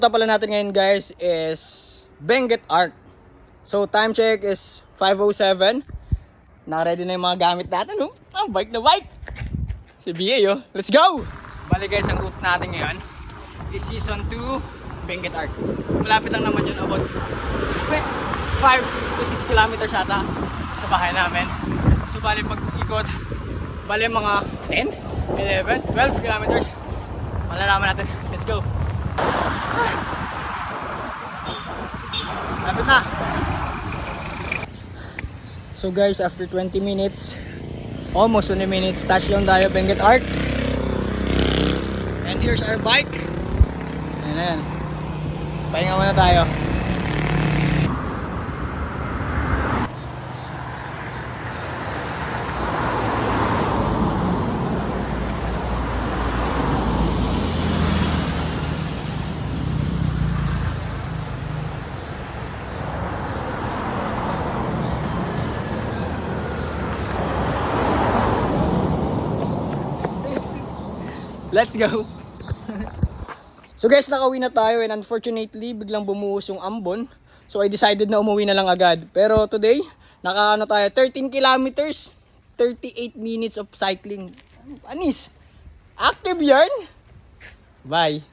Ito pala natin ngayon guys is Benguet Arc. So time check is 5:07. Naka-ready na yung mga gamit natin. Ang bike na bike. Si BA let's go! Bali guys, ang route natin ngayon is Season 2 Benguet Arc. Malapit lang naman yun, about 5 to 6 kilometers yata sa bahay namin. So bali pag ikot, bali mga 10, 11, 12 kilometers. Malalaman natin. Let's go! Lapit na! So guys, after 20 minutes, almost 20 minutes, touchdown tayo Benguet Arc. And here's our bike. Ayan na yan. Pahinga muna tayo. Let's go! So guys, nakauwi na tayo and unfortunately, biglang bumuhos yung ambon. So I decided na umuwi na lang agad. Pero today, nakaano tayo, 13 kilometers, 38 minutes of cycling. Anis! Active yarn! Bye!